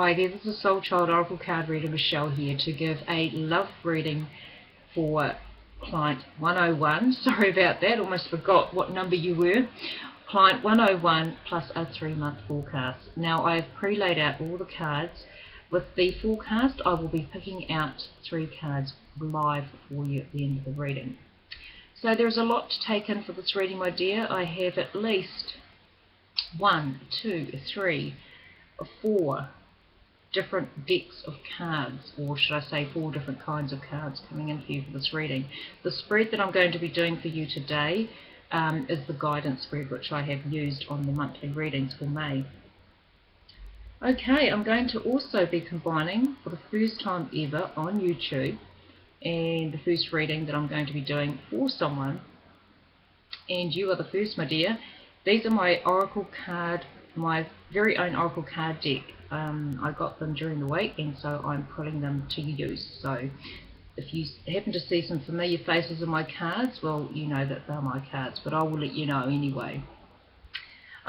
Hi there, this is Soul Child Oracle Card Reader Michelle here to give a love reading for client 101. Sorry about that, almost forgot what number you were. Client 101 plus a 3-month forecast. Now I've pre-laid out all the cards. With the forecast I will be picking out 3 cards live for you at the end of the reading. So there's a lot to take in for this reading, my dear. I have at least 1, 2, 3, 4 different decks of cards, or should I say 4 different kinds of cards coming in for you for this reading. The spread that I'm going to be doing for you today is the guidance spread which I have used on the monthly readings for May. Okay, I'm going to also be combining for the first time ever on YouTube, and the first reading that I'm going to be doing for someone, and you are the first, my dear. These are my Oracle card, my very own Oracle card deck. I got them during the week, and so I'm putting them to use. So if you happen to see some familiar faces in my cards, well, you know that they're my cards, but I will let you know anyway.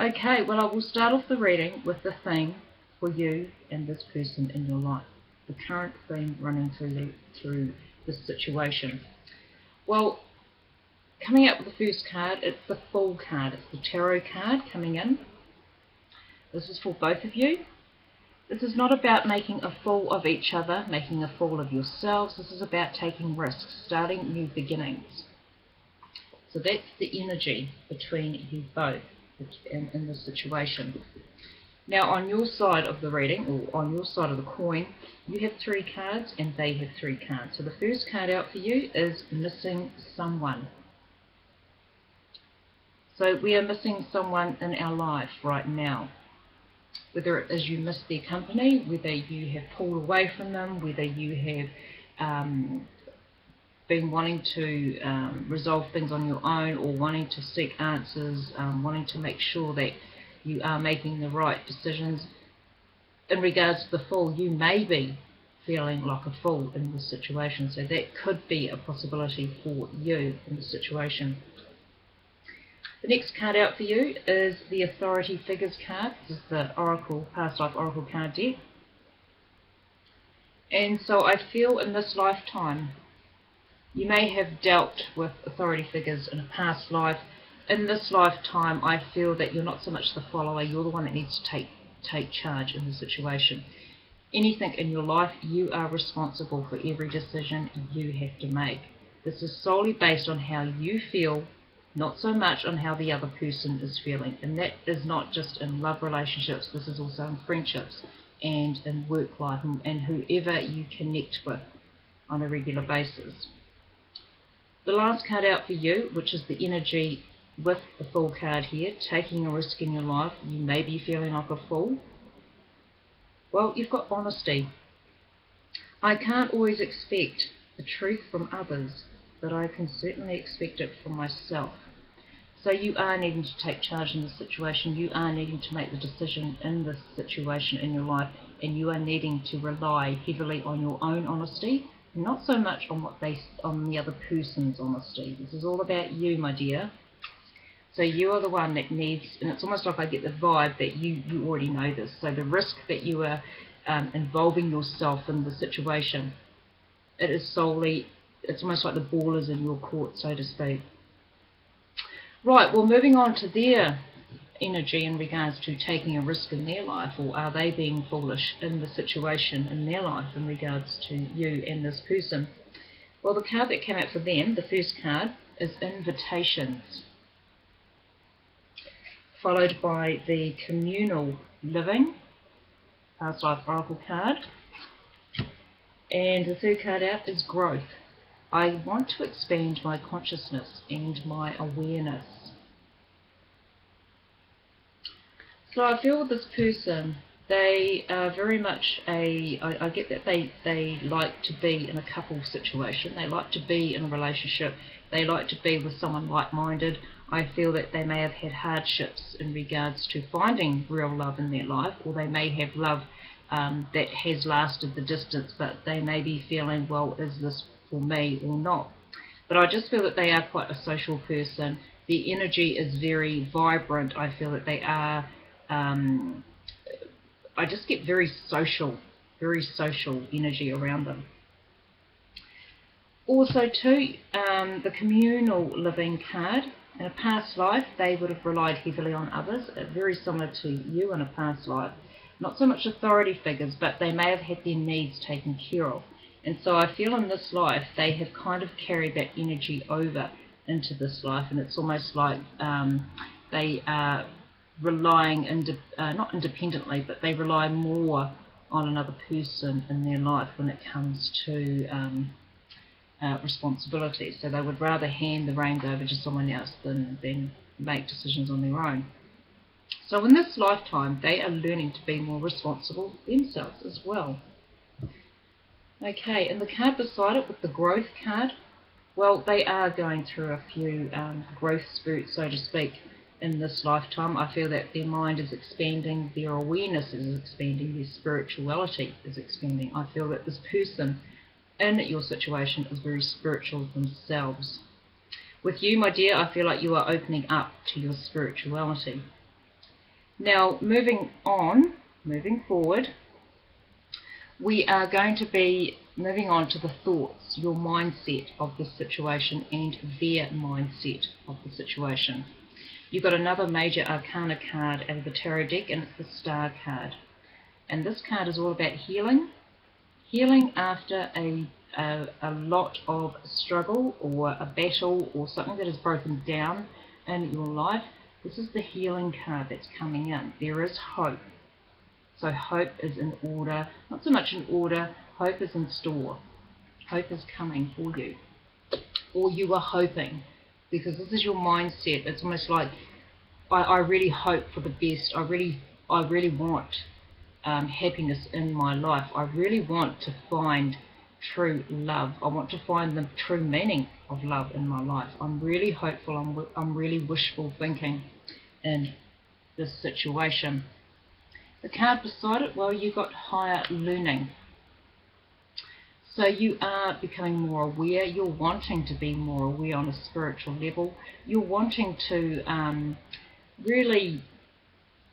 Okay, well, I will start off the reading with the theme for you and this person in your life, the current theme running through this situation. Well, coming up with the first card, it's the Fool card. It's the tarot card coming in. This is for both of you. This is not about making a fool of each other, making a fool of yourselves. This is about taking risks, starting new beginnings. So that's the energy between you both in this situation. Now on your side of the reading, or on your side of the coin, you have 3 cards and they have 3 cards. So the first card out for you is missing someone. So we are missing someone in our life right now. Whether it is you miss their company, whether you have pulled away from them, whether you have been wanting to resolve things on your own, or wanting to seek answers, wanting to make sure that you are making the right decisions. In regards to the Fool, you may be feeling like a fool in this situation, so that could be a possibility for you in this situation. The next card out for you is the Authority Figures card. This is the Oracle, Past Life Oracle card deck. And so I feel in this lifetime, you may have dealt with authority figures in a past life. In this lifetime, I feel that you're not so much the follower, you're the one that needs to take charge in the situation. Anything in your life, you are responsible for every decision you have to make. This is solely based on how you feel, not so much on how the other person is feeling. And that is not just in love relationships, this is also in friendships and in work life and whoever you connect with on a regular basis. The last card out for you, which is the energy with the Fool card here, taking a risk in your life. You may be feeling like a fool. Well, you've got honesty. I can't always expect the truth from others, but I can certainly expect it from myself. So you are needing to take charge in this situation, you are needing to make the decision in this situation in your life, and you are needing to rely heavily on your own honesty, not so much on on the other person's honesty. This is all about you, my dear. So you are the one that needs, and it's almost like I get the vibe that you already know this. So the risk that you are involving yourself in the situation, it is solely, it's almost like the ball is in your court, so to speak. Right, well, moving on to their energy in regards to taking a risk in their life, or are they being foolish in the situation in their life in regards to you and this person. Well, the card that came out for them, the first card, is Invitations, followed by the Communal Living, Past Life Oracle card, and the third card out is Growth. I want to expand my consciousness and my awareness. So I feel with this person, they are very much I get that they like to be in a couple situation, they like to be in a relationship, they like to be with someone like-minded. I feel that they may have had hardships in regards to finding real love in their life, or they may have love that has lasted the distance, but they may be feeling, well, is this for me or not? But I just feel that they are quite a social person. The energy is very vibrant. I feel that they are I just get very social energy around them. Also too, the communal living card. In a past life, they would have relied heavily on others, very similar to you in a past life. Not so much authority figures, but they may have had their needs taken care of. And so I feel in this life, they have kind of carried that energy over into this life, and it's almost like they are relying, not independently, but they rely more on another person in their life when it comes to responsibility. So they would rather hand the reins over to someone else than make decisions on their own. So in this lifetime, they are learning to be more responsible themselves as well. Okay, and the card beside it with the growth card, well, they are going through a few growth spurts, so to speak, in this lifetime. I feel that their mind is expanding, their awareness is expanding, their spirituality is expanding. I feel that this person in your situation is very spiritual themselves. With you, my dear, I feel like you are opening up to your spirituality. Now, moving forward, we are going to be moving on to the thoughts, your mindset of the situation and their mindset of the situation. You've got another major arcana card out of the tarot deck, and it's the Star card. And this card is all about healing. Healing after a lot of struggle or a battle or something that has broken down in your life. This is the healing card that's coming in. There is hope. So hope is in order, not so much in order, hope is in store. Hope is coming for you. Or you are hoping, because this is your mindset. It's almost like, I really hope for the best. I really want happiness in my life. I really want to find true love. I want to find the true meaning of love in my life. I'm really hopeful. I'm really wishful thinking in this situation. The card beside it, well, you got higher learning. So you are becoming more aware. You're wanting to be more aware on a spiritual level. You're wanting to really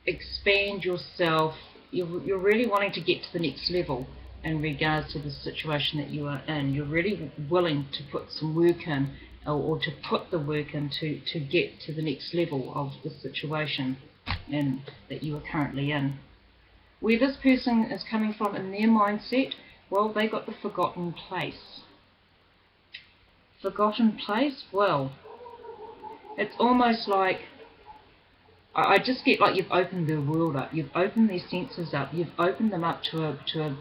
expand yourself. You're really wanting to get to the next level in regards to the situation that you are in. You're really willing to put some work in, or to put the work in to get to the next level of the situation that you are currently in. Where this person is coming from in their mindset, well, they got the forgotten place. Forgotten place? Well, it's almost like, I just get like you've opened their world up, you've opened their senses up, you've opened them up to a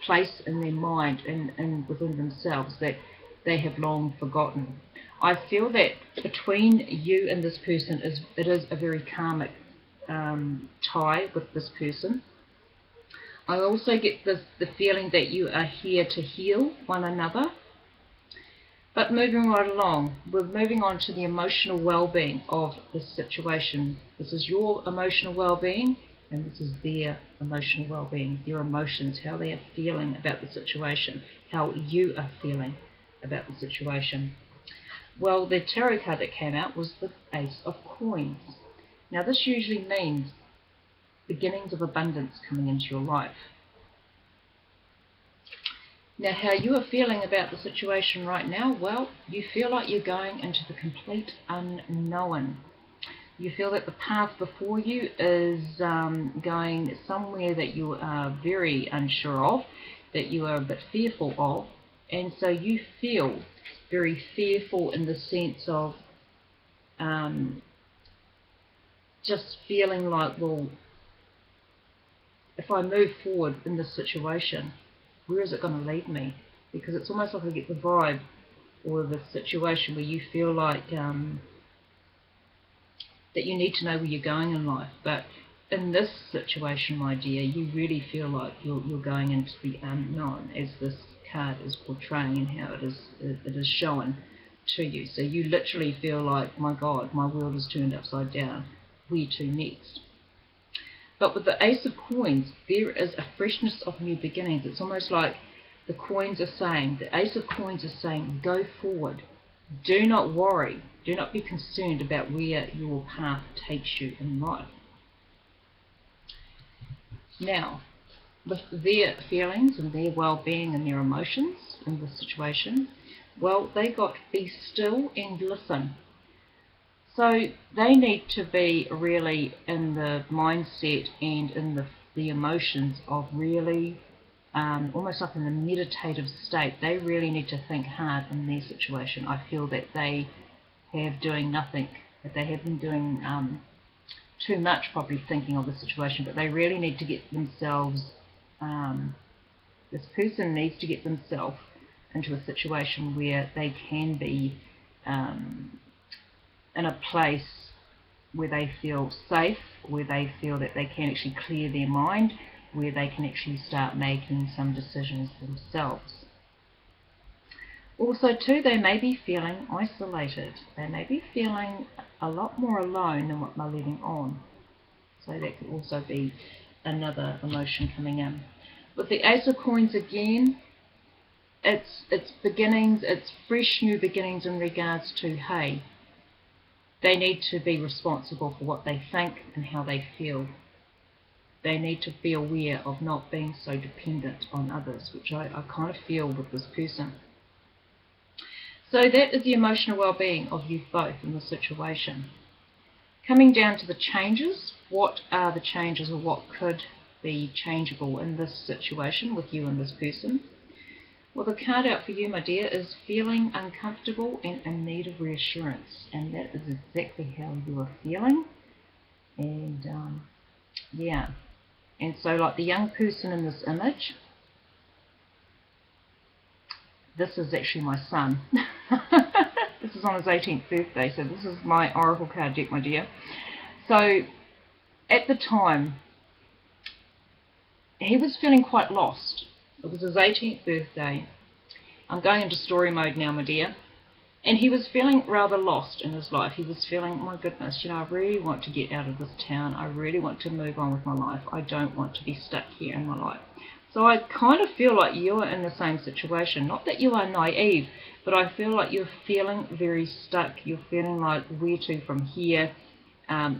place in their mind and within themselves that they have long forgotten. I feel that between you and this person, it is a very karmic tie with this person. I also get the feeling that you are here to heal one another. But moving right along, we're moving on to the emotional well-being of this situation. This is your emotional well-being, and this is their emotional well-being, their emotions, how they are feeling about the situation, how you are feeling about the situation. Well, the tarot card that came out was the Ace of Coins. Now this usually means beginnings of abundance coming into your life. Now how you are feeling about the situation right now, well, you feel like you're going into the complete unknown. You feel that the path before you is going somewhere that you are very unsure of, that you are a bit fearful of, and so you feel very fearful in the sense of just feeling like, well, if I move forward in this situation, where is it going to lead me? Because it's almost like I get the vibe, or the situation where you feel like that you need to know where you're going in life. But in this situation, my dear, you really feel like you're going into the unknown, as this card is portraying and how it is shown to you. So you literally feel like, my God, my world is turned upside down. Where to next? But with the Ace of Coins, there is a freshness of new beginnings. It's almost like the coins are saying, the Ace of Coins is saying, go forward. Do not worry. Do not be concerned about where your path takes you in life. Now, with their feelings and their well-being and their emotions in this situation, well, they got to be still and listen. So they need to be really in the mindset and in the emotions of really almost like in a meditative state. They really need to think hard in their situation. I feel that they have doing nothing, that they have been doing too much probably thinking of the situation, but they really need to get themselves, this person needs to get themselves into a situation where they can be in a place where they feel safe, where they feel that they can actually clear their mind, where they can actually start making some decisions themselves. Also too, they may be feeling isolated. They may be feeling a lot more alone than what they're letting on. So that could also be another emotion coming in. With the Ace of Coins again, it's beginnings, it's fresh new beginnings in regards to, hey, they need to be responsible for what they think and how they feel. They need to be aware of not being so dependent on others, which I kind of feel with this person. So that is the emotional well-being of you both in the situation. Coming down to the changes, what are the changes or what could be changeable in this situation with you and this person? Well, the card out for you, my dear, is feeling uncomfortable and in need of reassurance. And that is exactly how you are feeling. And, yeah. And so, like the young person in this image, this is actually my son. This is on his 18th birthday, so this is my Oracle card deck, my dear. So, at the time, he was feeling quite lost. It was his 18th birthday. I'm going into story mode now, my dear. And he was feeling rather lost in his life. He was feeling, oh my goodness, you know, I really want to get out of this town. I really want to move on with my life. I don't want to be stuck here in my life. So I kind of feel like you're in the same situation. Not that you are naive, but I feel like you're feeling very stuck. You're feeling like, where to from here?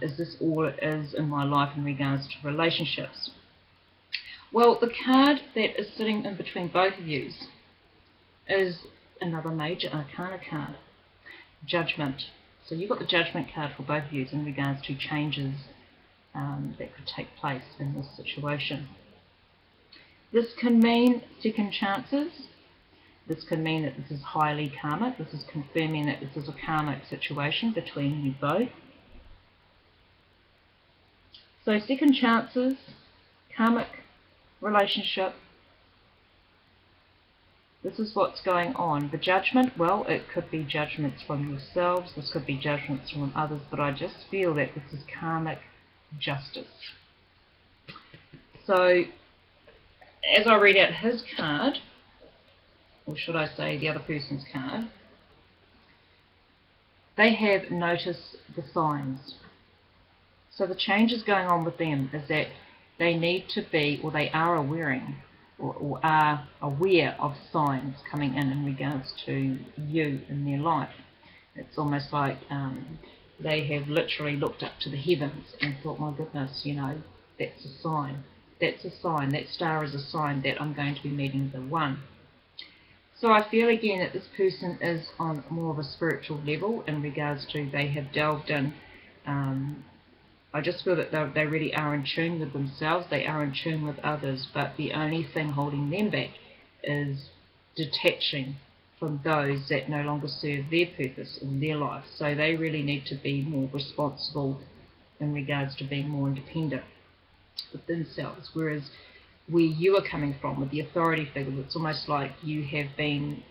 Is this all it is in my life in regards to relationships? Well, the card that is sitting in between both of you is another major arcana card, Judgment. So you've got the Judgment card for both of you in regards to changes that could take place in this situation. This can mean second chances. This can mean that this is highly karmic. This is confirming that this is a karmic situation between you both. So second chances, karmic relationship. This is what's going on. The Judgment, well, it could be judgments from yourselves. This could be judgments from others. But I just feel that this is karmic justice. So, as I read out his card, or should I say the other person's card, they have noticed the signs. So the changes going on with them is that they need to be, or they are aware of signs coming in regards to you in their life. It's almost like they have literally looked up to the heavens and thought, my goodness, you know, that's a sign. That's a sign. That star is a sign that I'm going to be meeting the one. So I feel again that this person is on more of a spiritual level in regards to they have delved in. I just feel that they really are in tune with themselves. They are in tune with others. But the only thing holding them back is detaching from those that no longer serve their purpose in their life. So they really need to be more responsible in regards to being more independent with themselves, whereas where you are coming from with the authority figure, it's almost like you have been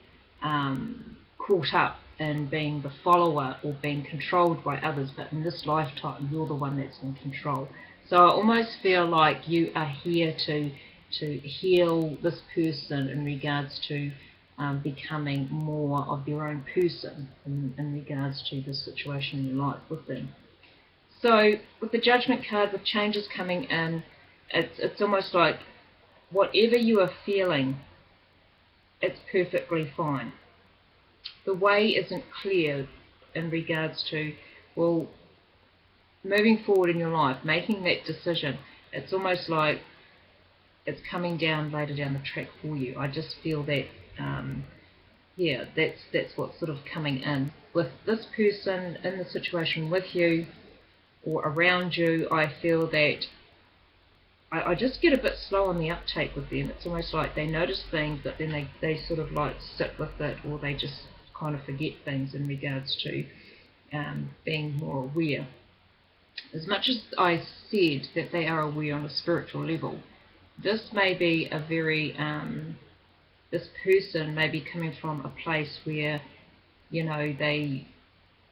caught up in being the follower or being controlled by others, but in this lifetime you're the one that's in control. So I almost feel like you are here to heal this person in regards to becoming more of their own person in regards to the situation in your life with them. So with the Judgment card, with changes coming in, it's almost like whatever you are feeling, it's perfectly fine. The way isn't clear in regards to, well, moving forward in your life, making that decision. It's almost like it's coming down later down the track for you. I just feel that, yeah, that's what's sort of coming in. With this person in the situation with you or around you, I feel that I just get a bit slow on the uptake with them. It's almost like they notice things, but then they sort of like sit with it, or they just kind of forget things in regards to being more aware. As much as I said that they are aware on a spiritual level, this may be a very, this person may be coming from a place where, you know,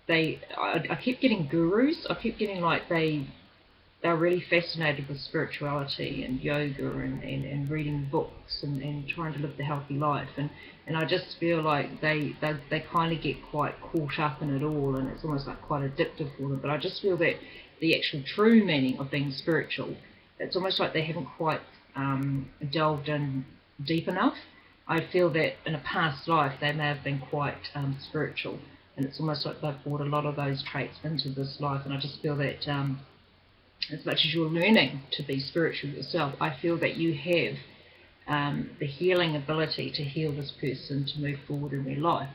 I keep getting gurus. I keep getting like they're really fascinated with spirituality and yoga and reading books and trying to live the healthy life, and I just feel like they kind of get quite caught up in it all, and it's almost like quite addictive for them. But I just feel that the actual true meaning of being spiritual, it's almost like they haven't quite delved in deep enough. I feel that in a past life they may have been quite spiritual, and it's almost like they've brought a lot of those traits into this life. And I just feel that as much as you're learning to be spiritual yourself, I feel that you have the healing ability to heal this person, to move forward in their life.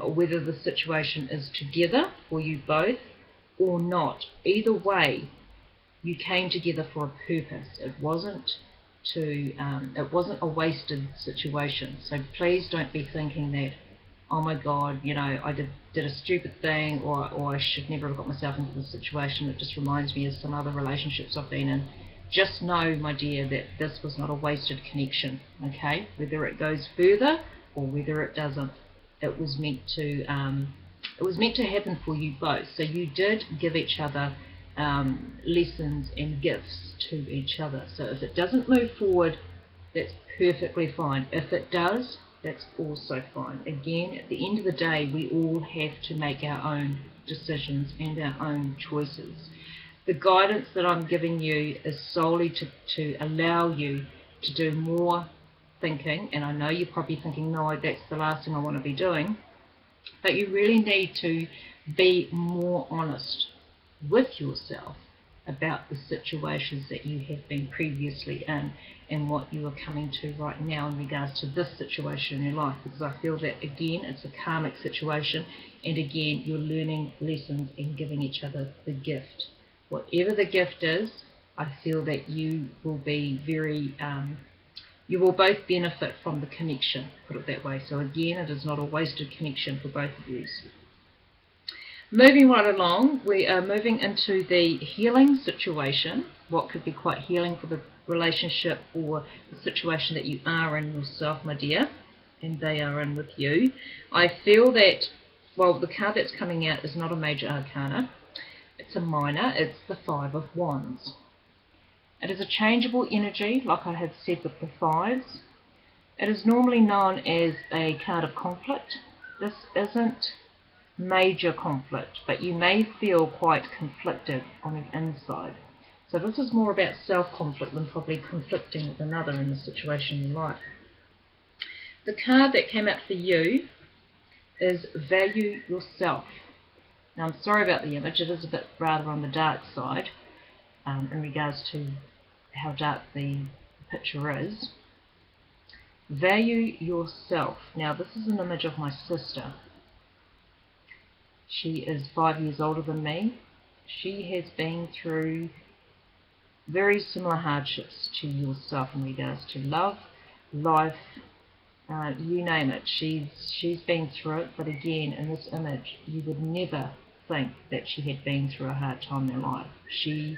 Whether the situation is together for you both or not, either way, you came together for a purpose. It wasn't a wasted situation. So please don't be thinking that, oh my God, you know, I did a stupid thing, or I should never have got myself into this situation. It just reminds me of some other relationships I've been in. Just know, my dear, that this was not a wasted connection, okay? Whether it goes further or whether it doesn't, it was meant to happen for you both. So you did give each other lessons and gifts to each other. So if it doesn't move forward, that's perfectly fine. If it does, that's also fine. Again, at the end of the day, we all have to make our own decisions and our own choices. The guidance that I'm giving you is solely to allow you to do more thinking, and I know you're probably thinking, no, that's the last thing I want to be doing, but you really need to be more honest with yourself about the situations that you have been previously in and what you are coming to right now in regards to this situation in your life, because I feel that, again, it's a karmic situation, and again, you're learning lessons and giving each other the gift. Whatever the gift is, I feel that you will be very, you will both benefit from the connection, put it that way. So again, it is not a wasted connection for both of you. Moving right along, we are moving into the healing situation, what could be quite healing for the relationship or the situation that you are in yourself, my dear, and they are in with you. I feel that, well, the card that's coming out is not a major arcana, it's a minor, it's the Five of Wands. It is a changeable energy, like I have said with the fives. It is normally known as a card of conflict. This isn't major conflict, but you may feel quite conflicted on the inside. So this is more about self-conflict than probably conflicting with another in the situation in life. The card that came out for you is Value Yourself. Now, I'm sorry about the image, it is a bit rather on the dark side in regards to how dark the picture is. Value yourself. Now, this is an image of my sister. She is 5 years older than me. She has been through very similar hardships to yourself in regards to love, life, you name it. She's been through it, but again, in this image, you would never think that she had been through a hard time in her life. She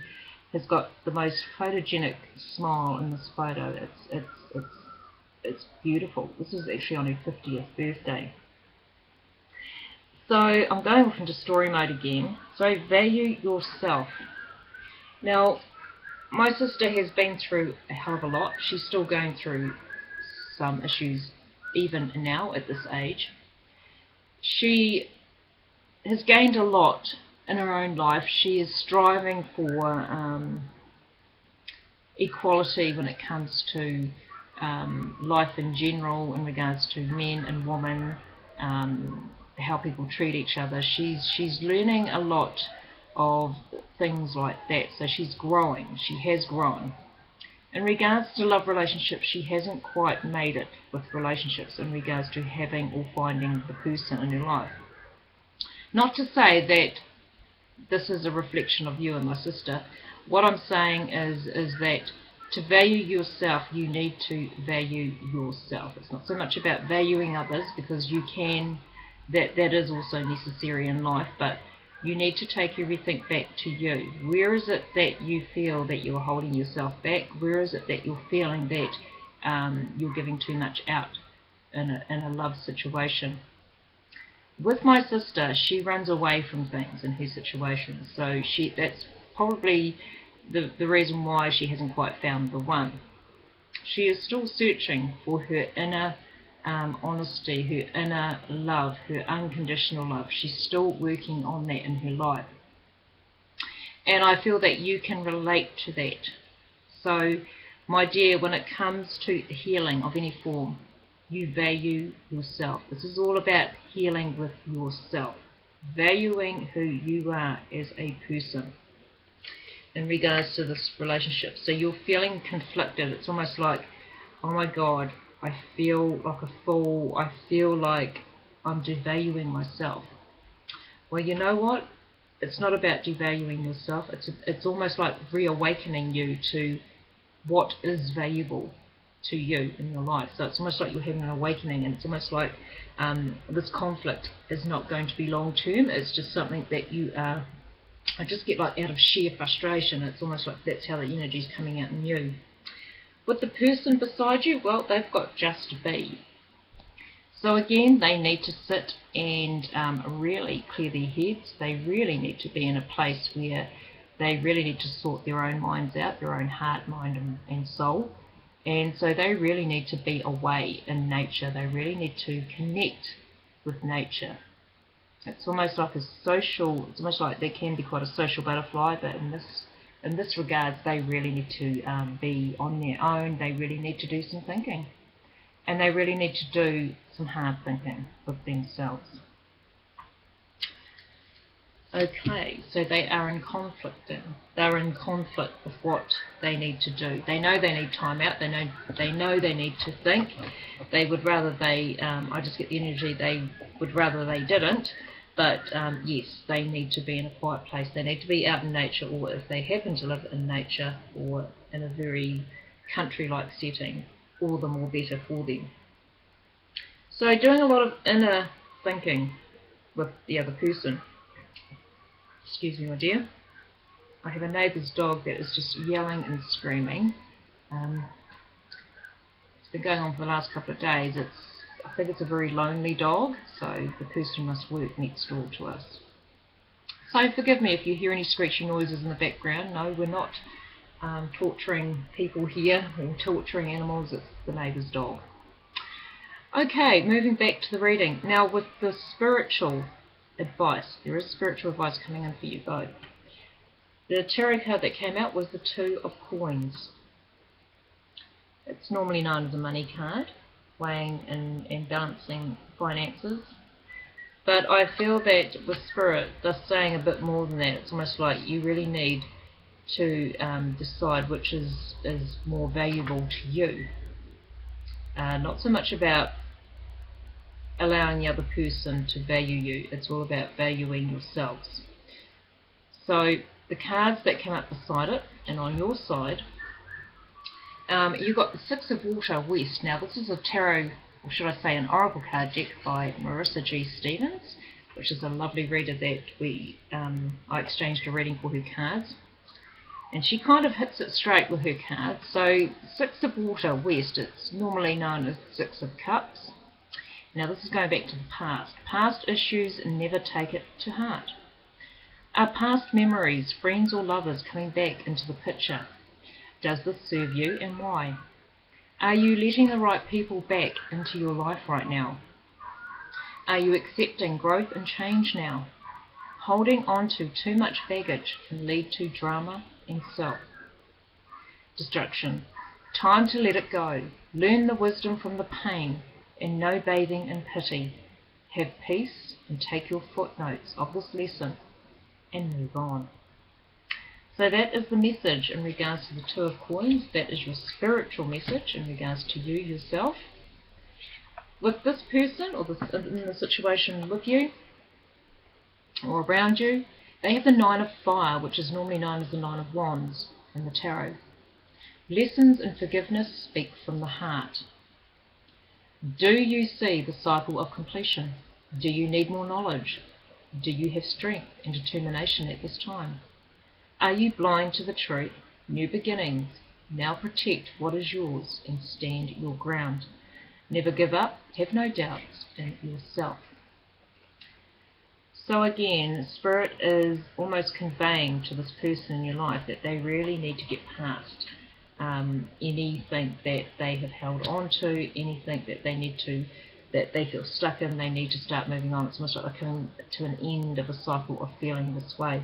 has got the most photogenic smile in this photo. It's beautiful. This is actually on her 50th birthday. So I'm going off into story mode again. So value yourself. Now, my sister has been through a hell of a lot. She's still going through some issues even now at this age. She has gained a lot in her own life. She is striving for equality when it comes to life in general, in regards to men and women, how people treat each other. She's learning a lot of things like that, so she's growing. She has grown. In regards to love relationships, she hasn't quite made it with relationships in regards to having or finding the person in her life. Not to say that this is a reflection of you and my sister. What I'm saying is that to value yourself, you need to value yourself. It's not so much about valuing others, because you can, that is also necessary in life, but you need to take everything back to you. Where is it that you feel that you're holding yourself back? Where is it that you're feeling that you're giving too much out in a love situation? With my sister, she runs away from things in her situations, so that's probably the reason why she hasn't quite found the one. She is still searching for her inner honesty, her inner love, her unconditional love. She's still working on that in her life. And I feel that you can relate to that. So, my dear, when it comes to healing of any form, you value yourself. This is all about healing with yourself, valuing who you are as a person in regards to this relationship. So you're feeling conflicted. It's almost like, oh my God, I feel like a fool. I feel like I'm devaluing myself. Well, you know what? It's not about devaluing yourself. It's almost like reawakening you to what is valuable to you in your life. So it's almost like you're having an awakening, and it's almost like this conflict is not going to be long term. It's just something that you are, I just get like out of sheer frustration. It's almost like that's how the energy is coming out in you. With the person beside you, well, they've got just be. So again, they need to sit and really clear their heads. They really need to be in a place where they really need to sort their own minds out, their own heart, mind and soul. And so they really need to be away in nature. They really need to connect with nature. It's almost like a social, it's almost like they can be quite a social butterfly, but in this regard, they really need to be on their own. They really need to do some thinking. And they really need to do some hard thinking with themselves. Okay, so they are in conflict then. They're in conflict with what they need to do. They know they need time out. They know they need to think. They would rather I just get the energy, they would rather they didn't. But yes, they need to be in a quiet place. They need to be out in nature, or if they happen to live in nature or in a very country-like setting, all the more better for them. So doing a lot of inner thinking with the other person. Excuse me, my dear. I have a neighbour's dog that is just yelling and screaming. It's been going on for the last couple of days. I think it's a very lonely dog, so the person must work next door to us. So forgive me if you hear any screechy noises in the background. No, we're not torturing people here or torturing animals. It's the neighbour's dog. Okay, moving back to the reading. Now with the spiritual advice, there is spiritual advice coming in for you both. The tarot card that came out was the Two of Coins. It's normally known as a money card, weighing and balancing finances. But I feel that with Spirit, they're saying a bit more than that. It's almost like you really need to decide which is more valuable to you. Not so much about allowing the other person to value you. It's all about valuing yourselves. So the cards that came up beside it, and on your side, you've got the Six of Water West. Now this is a tarot, or should I say an oracle card deck by Marissa G. Stevens, which is a lovely reader that I exchanged a reading for her cards. And she kind of hits it straight with her cards. So Six of Water West, it's normally known as Six of Cups. Now this is going back to the past. Past issues, never take it to heart. Are past memories, friends or lovers coming back into the picture? Does this serve you, and why? Are you letting the right people back into your life right now? Are you accepting growth and change now? Holding on to too much baggage can lead to drama and self-destruction. Time to let it go. Learn the wisdom from the pain, and no bathing in pity. Have peace and take your footnotes of this lesson and move on. So that is the message in regards to the Two of Coins. That is your spiritual message in regards to you yourself. With this person, or in the situation with you, or around you, they have the Nine of Fire, which is normally known as the Nine of Wands in the Tarot. Lessons and forgiveness speak from the heart. Do you see the cycle of completion? Do you need more knowledge? Do you have strength and determination at this time? Are you blind to the truth? New beginnings. Now protect what is yours and stand your ground. Never give up. Have no doubts in yourself. So again, Spirit is almost conveying to this person in your life that they really need to get past anything that they have held on to, anything that they need to, that they feel stuck in. They need to start moving on. It's almost like they're coming to an end of a cycle of feeling this way.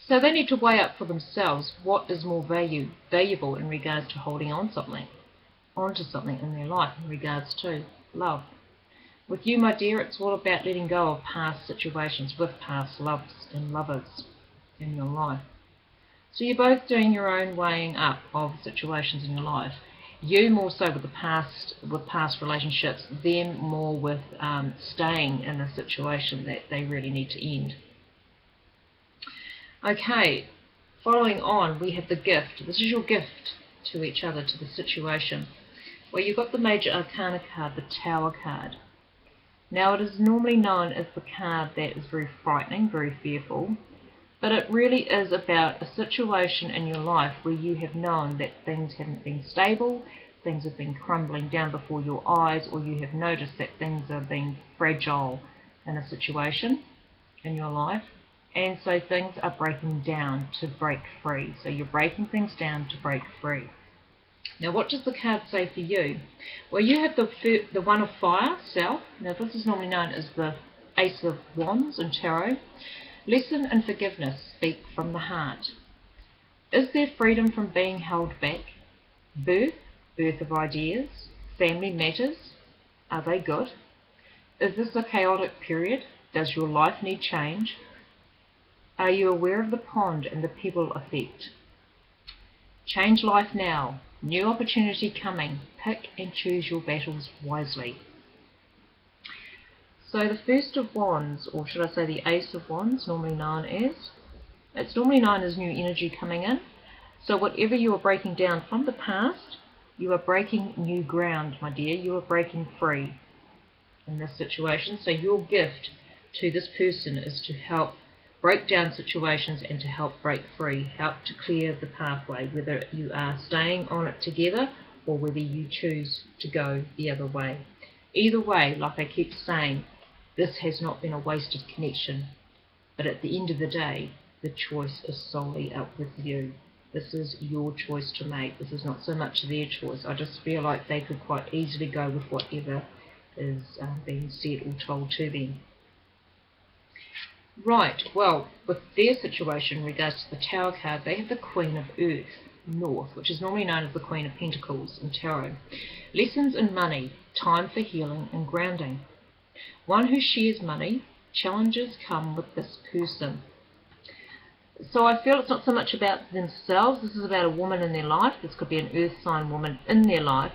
So they need to weigh up for themselves what is more valuable in regards to holding on onto something in their life in regards to love. With you, my dear, it's all about letting go of past situations with past loves and lovers in your life. So you're both doing your own weighing up of situations in your life. You more so with past relationships, them more with staying in a situation that they really need to end. Okay, following on, we have the gift. This is your gift to each other, to the situation. Well, you've got the Major Arcana card, the Tower card. Now, it is normally known as the card that is very frightening, very fearful, but it really is about a situation in your life where you have known that things haven't been stable, things have been crumbling down before your eyes, or you have noticed that things are being fragile in a situation in your life. And so things are breaking down to break free. So you're breaking things down to break free. Now what does the card say for you? Well, you have the One of Fire, South. Now this is normally known as the Ace of Wands in Tarot. Lesson and forgiveness speak from the heart. Is there freedom from being held back? Birth of ideas, family matters, are they good? Is this a chaotic period? Does your life need change? Are you aware of the pond and the pebble effect? Change life now. New opportunity coming. Pick and choose your battles wisely. So the First of Wands, or should I say the Ace of Wands, normally known as, it's normally known as new energy coming in. So whatever you are breaking down from the past, you are breaking new ground, my dear. You are breaking free in this situation. So your gift to this person is to help break down situations and to help break free, help to clear the pathway, whether you are staying on it together or whether you choose to go the other way. Either way, like I keep saying, this has not been a wasted connection, but at the end of the day, the choice is solely up with you. This is your choice to make. This is not so much their choice. I just feel like they could quite easily go with whatever is being said or told to them. Right, well, with their situation in regards to the Tower card, they have the Queen of Earth, North, which is normally known as the Queen of Pentacles in Tarot. Lessons in money, time for healing and grounding. One who shares money, challenges come with this person. So I feel it's not so much about themselves, this is about a woman in their life. This could be an earth sign woman in their life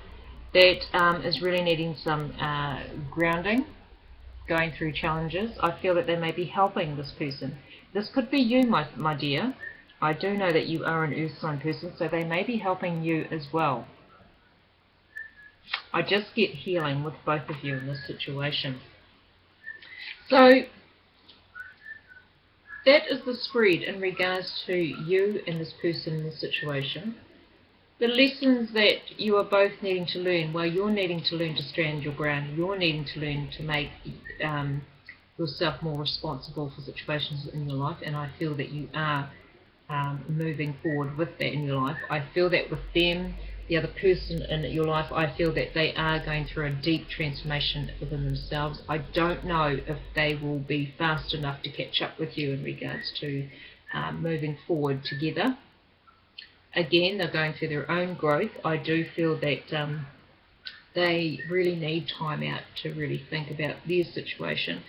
that is really needing some grounding, going through challenges. I feel that they may be helping this person. This could be you, my dear. I do know that you are an earth sign person, so they may be helping you as well. I just get healing with both of you in this situation. So that is the spread in regards to you and this person in this situation. The lessons that you are both needing to learn, well, you're needing to learn to stand your ground. You're needing to learn to make yourself more responsible for situations in your life, and I feel that you are moving forward with that in your life. I feel that with them, the other person in your life, I feel that they are going through a deep transformation within themselves. I don't know if they will be fast enough to catch up with you in regards to moving forward together. Again, they're going through their own growth. I do feel that they really need time out to really think about their situation.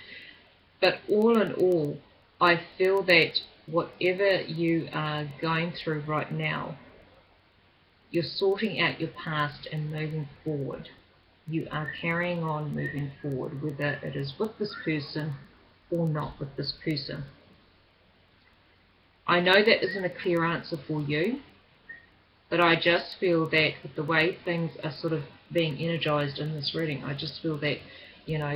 But all in all, I feel that whatever you are going through right now, you're sorting out your past and moving forward. You are carrying on moving forward, whether it is with this person or not with this person. I know that isn't a clear answer for you, but I just feel that with the way things are sort of being energized in this reading, I just feel that, you know,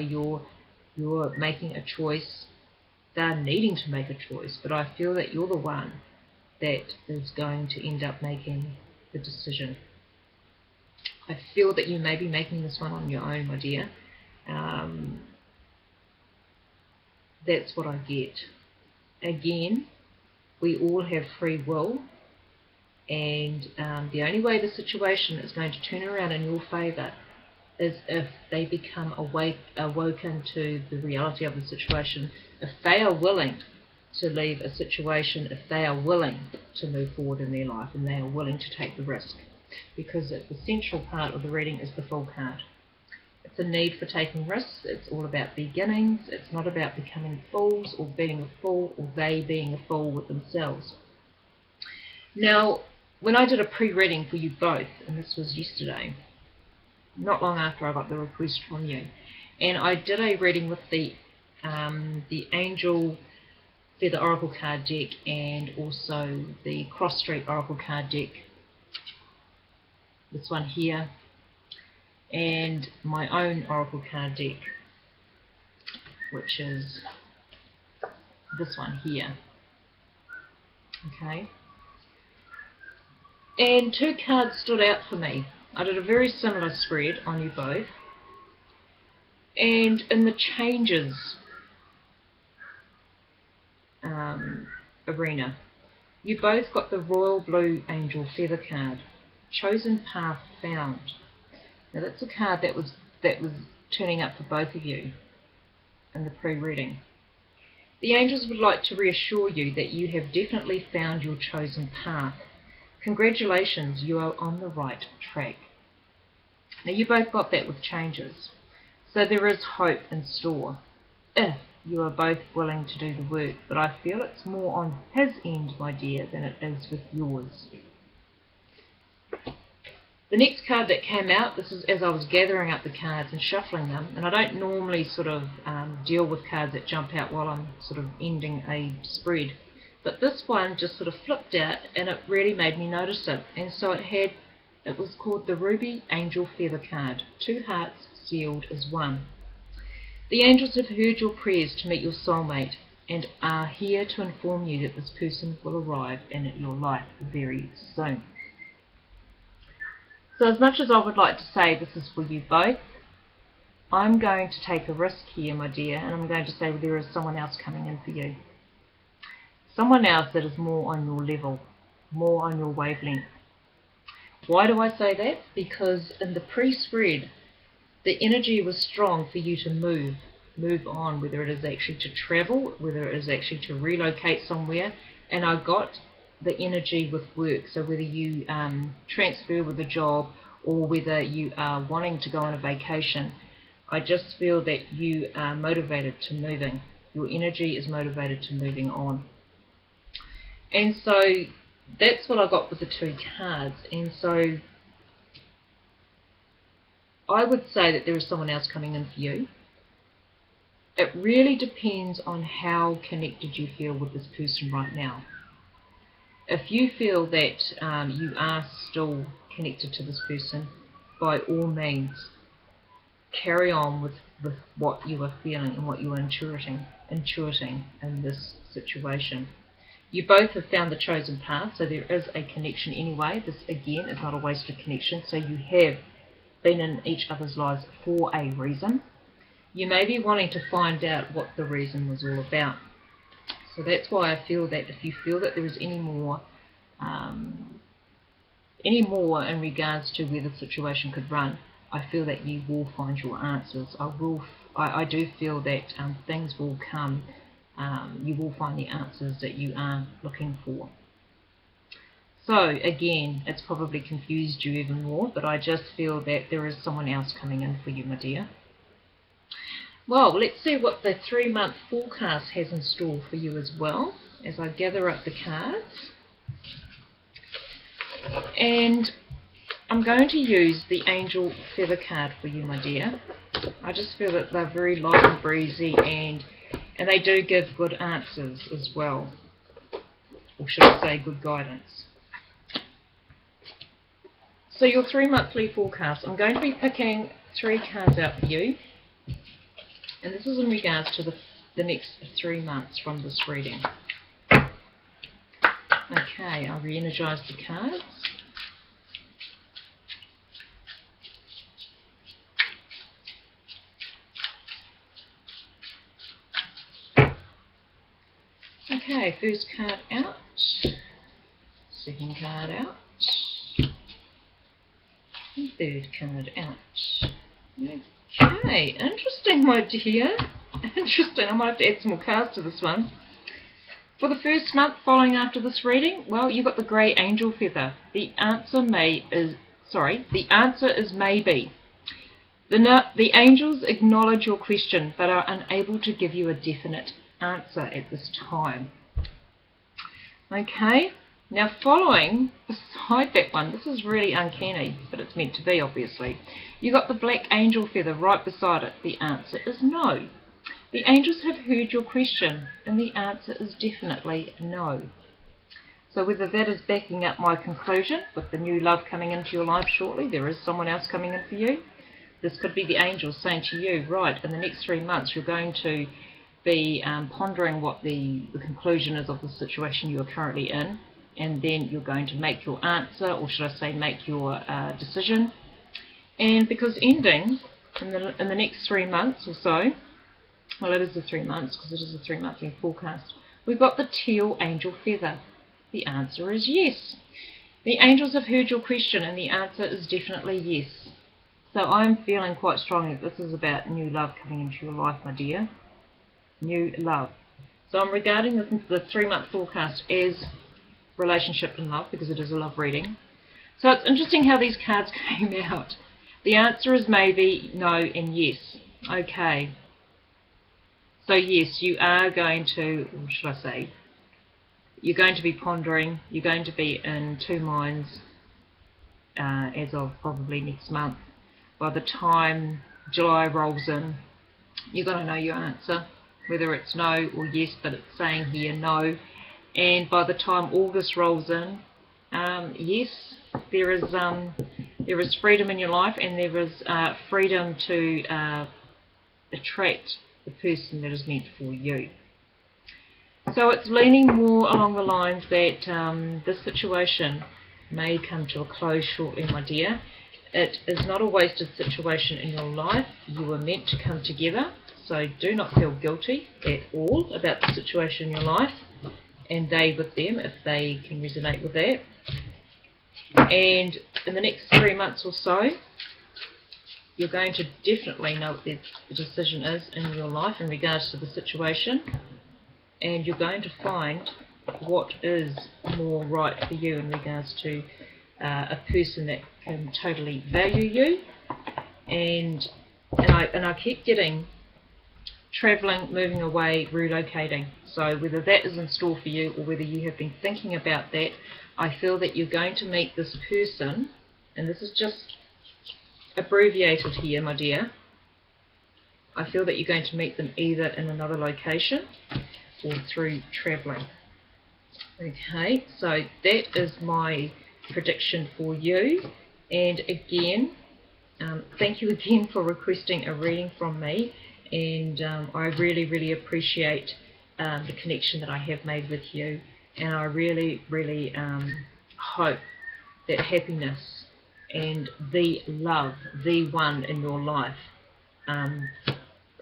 you're making a choice. They're needing to make a choice, but I feel that you're the one that is going to end up making the decision. I feel that you may be making this one on your own, my dear. That's what I get. Again, we all have free will, and the only way the situation is going to turn around in your favour is if they become awoken to the reality of the situation, if they are willing to leave a situation, if they are willing to move forward in their life and they are willing to take the risk. Because the central part of the reading is the Fool card. It's a need for taking risks. It's all about beginnings. It's not about becoming fools or being a fool or they being a fool with themselves. Now, when I did a pre-reading for you both, and this was yesterday, not long after I got the request from you, and I did a reading with the Angel Feather Oracle card deck and also the Cross Street Oracle card deck, this one here, and my own Oracle card deck, which is this one here. Okay, and two cards stood out for me. I did a very similar spread on you both, and in the changes arena, you both got the Royal Blue Angel Feather card, Chosen Path Found. Now that's a card that was turning up for both of you in the pre-reading. The angels would like to reassure you that you have definitely found your chosen path. Congratulations, you are on the right track. Now you both got that with changes, so there is hope in store if you are both willing to do the work, but I feel it's more on his end, my dear, than it is with yours. The next card that came out, this is as I was gathering up the cards and shuffling them, and I don't normally sort of deal with cards that jump out while I'm sort of ending a spread, but this one just sort of flipped out and it really made me notice it, and so it was called the Ruby Angel Feather card, 2 hearts sealed as one. The angels have heard your prayers to meet your soulmate and are here to inform you that this person will arrive in your life very soon. So as much as I would like to say this is for you both, I'm going to take a risk here, my dear, and I'm going to say there is someone else coming in for you. Someone else that is more on your level, more on your wavelength. Why do I say that? Because in the pre-spread, the energy was strong for you to move on, whether it is actually to travel, whether it is actually to relocate somewhere, and I got the energy with work, so whether you transfer with a job or whether you are wanting to go on a vacation, I just feel that you are motivated to moving. Your energy is motivated to moving on. And so that's what I got with the 2 cards, and so I would say that there is someone else coming in for you. It really depends on how connected you feel with this person right now. If you feel that you are still connected to this person, by all means, carry on with what you are feeling and what you are intuiting in this situation. You both have found the chosen path, so there is a connection anyway. This, again, is not a wasted connection, so you have been in each other's lives for a reason. You may be wanting to find out what the reason was all about. So that's why I feel that if you feel that there is any more in regards to where the situation could run, I feel that you will find your answers. I do feel that things will come. You will find the answers that you are looking for. So again, it's probably confused you even more, but I just feel that there is someone else coming in for you, my dear. Well, let's see what the 3-month forecast has in store for you as well. as I gather up the cards. And I'm going to use the Angel Feather card for you, my dear. I just feel that they're very light and breezy, and they do give good answers as well. Or should I say good guidance. So your 3 monthly forecast. I'm going to be picking 3 cards out for you. And this is in regards to the next 3 months from this reading. Okay, I'll re-energise the cards. Okay, first card out. Second card out. And third card out. Okay, interesting, my dear. Interesting. I might have to add some more cards to this one. For the first month following after this reading, well, you've got the Grey Angel Feather. The answer is maybe. The angels acknowledge your question but are unable to give you a definite answer at this time. Okay, now following, beside that one, this is really uncanny, but it's meant to be, obviously. You got the Black Angel Feather right beside it. The answer is no. The angels have heard your question, and the answer is definitely no. So whether that is backing up my conclusion, with the new love coming into your life shortly, there is someone else coming in for you. This could be the angels saying to you, right, in the next 3 months you're going to be pondering what the conclusion is of the situation you are currently in, and then you're going to make your answer, or should I say make your decision. And because ending in the next 3 months or so, well, it is the 3 months because it is a 3 monthly forecast, we've got the Teal Angel Feather. The answer is yes. The angels have heard your question, and the answer is definitely yes. So I'm feeling quite strongly that this is about new love coming into your life, my dear. New love. So I'm regarding the 3 month forecast as relationship and love, because it is a love reading. So it's interesting how these cards came out. The answer is maybe, no, and yes. Okay. So yes, you are going to, or should I say, you're going to be pondering, you're going to be in 2 minds as of probably next month. By the time July rolls in, you're going to know your answer, whether it's no or yes, but it's saying here no. And by the time August rolls in, yes, there is freedom in your life, and there is freedom to attract the person that is meant for you. So it's leaning more along the lines that this situation may come to a close shortly, my dear. It is not a wasted situation in your life. You were meant to come together, so do not feel guilty at all about the situation in your life, and they with them, if they can resonate with that. And in the next 3 months or so, you're going to definitely know what the decision is in your life in regards to the situation, and you're going to find what is more right for you in regards to a person that can totally value you. And I keep getting travelling, moving away, relocating. So whether that is in store for you or whether you have been thinking about that, I feel that you're going to meet this person, and this is just abbreviated here, my dear. I feel that you're going to meet them either in another location or through travelling. Okay, so that is my prediction for you. And again, thank you again for requesting a reading from me, and I really appreciate the connection that I have made with you, and I really hope that happiness and the love, the one in your life,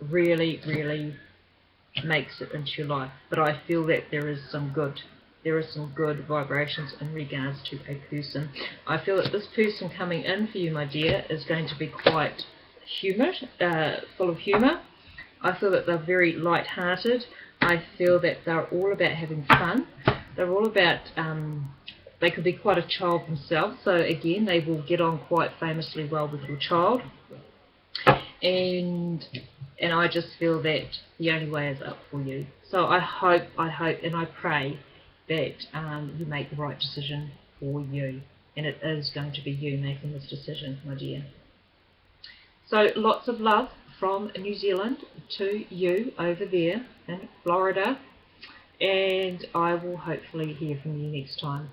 really makes it into your life. But I feel that there is some good vibrations in regards to a person. I feel that this person coming in for you, my dear, is going to be quite full of humour. I feel that they're very light-hearted. I feel that they're all about having fun. They're all about, they could be quite a child themselves, so again, they will get on quite famously well with your child. And and I just feel that the only way is up for you. So I hope and I pray that you make the right decision for you, and it is going to be you making this decision, my dear. So lots of love from New Zealand to you over there in Florida, and I will hopefully hear from you next time.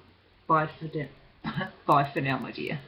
Bye for now, my dear.